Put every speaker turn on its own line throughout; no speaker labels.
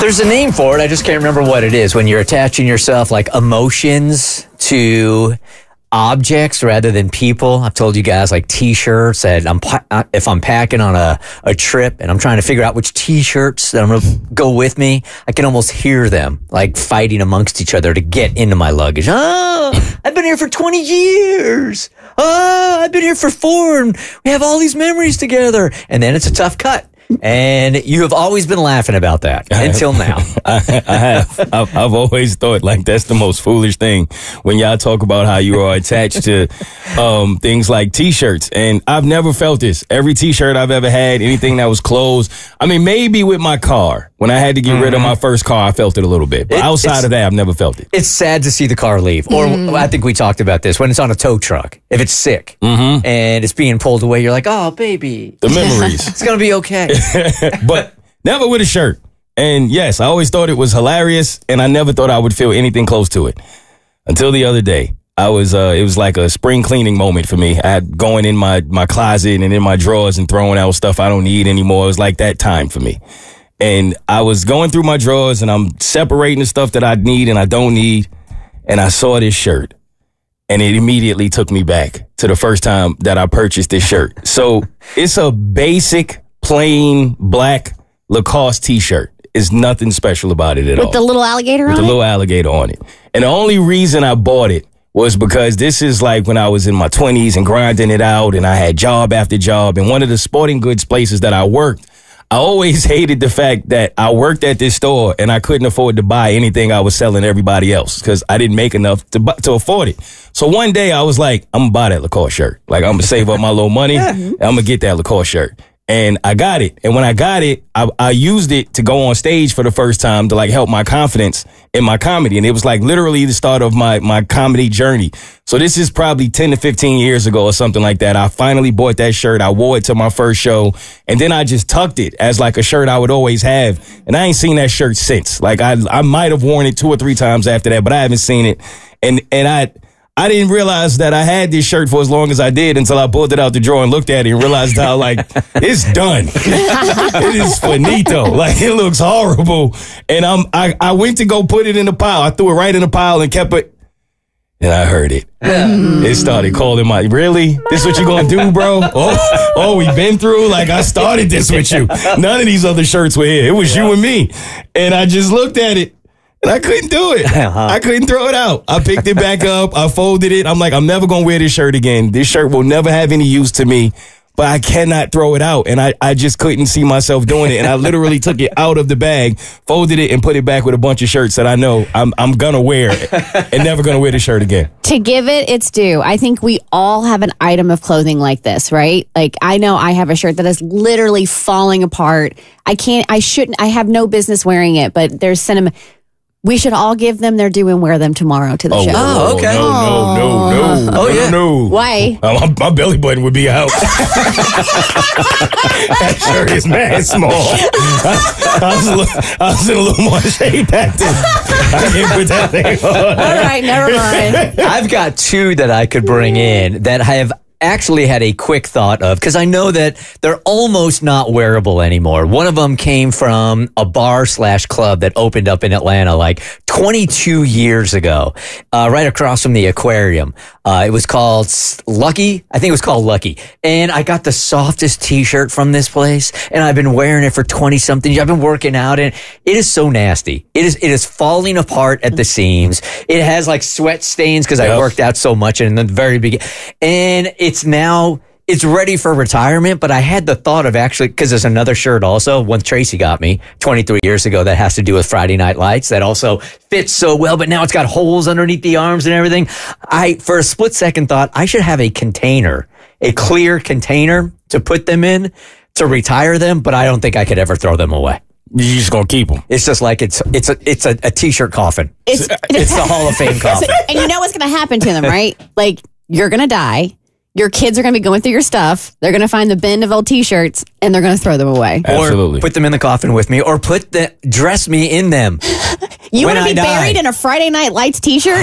There's a name for it. I just can't remember what it is. When you're attaching yourself, like emotions to objects rather than people. I've told you guys, like T-shirts, that if I'm packing on a trip and I'm trying to figure out which T-shirts that I'm going to go with me, I can almost hear them like fighting amongst each other to get into my luggage. Oh, I've been here for 20 years. Oh, I've been here for 4 and we have all these memories together. And then it's a tough cut. And you have always been laughing about that until now.
I have. I've always thought like that's the most foolish thing when y'all talk about how you are attached to things like T-shirts. And I've never felt this. Every T-shirt I've ever had, anything that was clothes. I mean, maybe with my car. When I had to get rid of my first car, I felt it a little bit. But outside of that, I've never felt it.
It's sad to see the car leave. Or I think we talked about this, when it's on a tow truck. If it's sick and it's being pulled away, you're like, oh, baby.
The memories.
It's going to be okay.
But never with a shirt. And yes, I always thought it was hilarious, and I never thought I would feel anything close to it. Until the other day. It was like a spring cleaning moment for me. I had going in my closet and in my drawers and throwing out stuff I don't need anymore. It was like that time for me. And I was going through my drawers and I'm separating the stuff that I need and I don't need. And I saw this shirt and it immediately took me back to the first time that I purchased this shirt. So it's a basic, plain black Lacoste t-shirt. There's nothing special about it at all.
With the little alligator on it?
With the little alligator on it. And the only reason I bought it was because this is like when I was in my 20s and grinding it out and I had job after job. And one of the sporting goods places that I worked, I always hated the fact that I worked at this store and I couldn't afford to buy anything I was selling everybody else because I didn't make enough to afford it. So one day I was like, I'm going to buy that Lacoste shirt. Like, I'm going to save up my little money and I'm going to get that Lacoste shirt. And I got it. And when I got it, I used it to go on stage for the first time to like help my confidence in my comedy. And it was like literally the start of my comedy journey. So this is probably 10 to 15 years ago or something like that. I finally bought that shirt. I wore it to my first show. And then I just tucked it as like a shirt I would always have. And I ain't seen that shirt since. Like I might have worn it 2 or 3 times after that, but I haven't seen it. And I didn't realize that I had this shirt for as long as I did until I pulled it out the drawer and looked at it and realized how, like, it's done. It is finito. Like, it looks horrible. And I went to go put it in the pile. I threw it right in the pile and kept it. And I heard it. It started calling my, really? This what you gonna do, bro? Oh, we been through? Like, I started this with you. None of these other shirts were here. It was you and me. And I just looked at it. And I couldn't do it. I couldn't throw it out. I picked it back up. I folded it. I'm like, I'm never going to wear this shirt again. This shirt will never have any use to me, but I cannot throw it out. And I just couldn't see myself doing it. And I literally took it out of the bag, folded it, and put it back with a bunch of shirts that I know I'm going to wear and never going to wear the shirt again.
To give it its due, I think we all have an item of clothing like this, right? Like, I know I have a shirt that is literally falling apart. I have no business wearing it, but there's sentiment. We should all give them their due and wear them tomorrow to the show.
Oh, okay.
No.
Why?
My belly button would be out. That shirt is mad small. I was in a little more shape back then. I can't put that thing on.
All right, never mind.
I've got 2 that I could bring in that I have actually had a quick thought of, because I know that they're almost not wearable anymore. One of them came from a bar/club that opened up in Atlanta like 22 years ago, right across from the aquarium. It was called Lucky. I think it was called Lucky. And I got the softest t-shirt from this place, and I've been wearing it for 20-something years. I've been working out, and it is so nasty. It is falling apart at the seams. It has like sweat stains because I worked out so much in the very beginning. And it's ready for retirement, but I had the thought of actually, because there's another shirt also, one Tracy got me 23 years ago that has to do with Friday Night Lights that also fits so well, but now it's got holes underneath the arms and everything. For a split second thought, I should have a clear container to put them in to retire them, but I don't think I could ever throw them away.
You're just gonna keep them.
It's just like it's a t-shirt coffin. It's the Hall of Fame coffin.
And you know what's going to happen to them, right? Like, you're going to die. Your kids are going to be going through your stuff. They're going to find the bin of old t-shirts and they're going to throw them away.
Absolutely.
Or put them in the coffin with me or dress me in them.
You
When
want to
I
be
die.
buried in a Friday Night Lights t-shirt?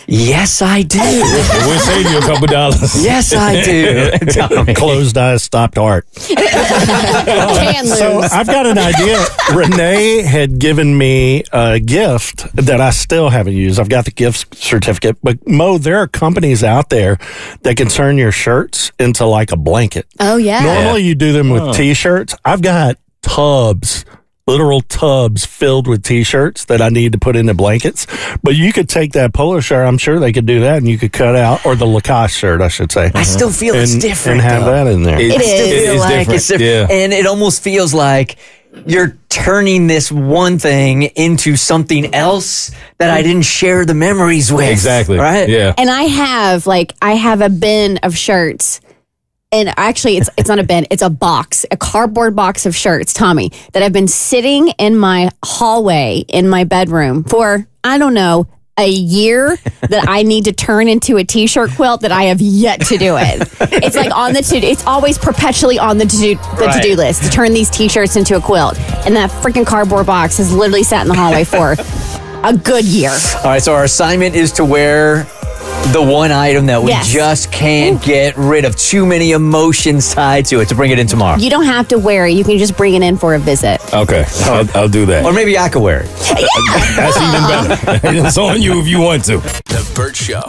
Yes, I do.
We'll save you a couple dollars.
Yes, I do. Tommy.
Closed eyes, stopped heart.
Can lose.
So I've got an idea. Renee had given me a gift that I still haven't used. I've got the gift certificate. But Mo, there are companies out there that can turn your shirts into like a blanket.
Oh, yeah.
Normally you do them with T-shirts. I've got tubs, literal tubs filled with T-shirts that I need to put into blankets. But you could take that polo shirt. I'm sure they could do that, and you could cut out, or the Lacoste shirt, I should say.
I still feel it's different.
And have
though.
that in there.
It
I still
is.
feel
It's
like
different.
it's different.
Yeah.
And it almost feels like you're turning this one thing into something else that I didn't share the memories with.
Exactly.
Right?
Yeah.
And I have a bin of shirts. And actually, it's not a bin. It's a box, a cardboard box of shirts, Tommy, that have been sitting in my hallway in my bedroom for, I don't know, a year that I need to turn into a t-shirt quilt that I have yet to do it. It's like on the it's always perpetually on the to-do list to turn these t-shirts into a quilt. And that freaking cardboard box has literally sat in the hallway for a good year.
All right, so our assignment is to wear the one item that we
Yes.
just can't get rid of. Too many emotions tied to it to bring it in tomorrow.
You don't have to wear it. You can just bring it in for a visit.
Okay. I'll do that.
Or maybe I could wear it.
That's even better. It's on you if you want to.
The Bert Show.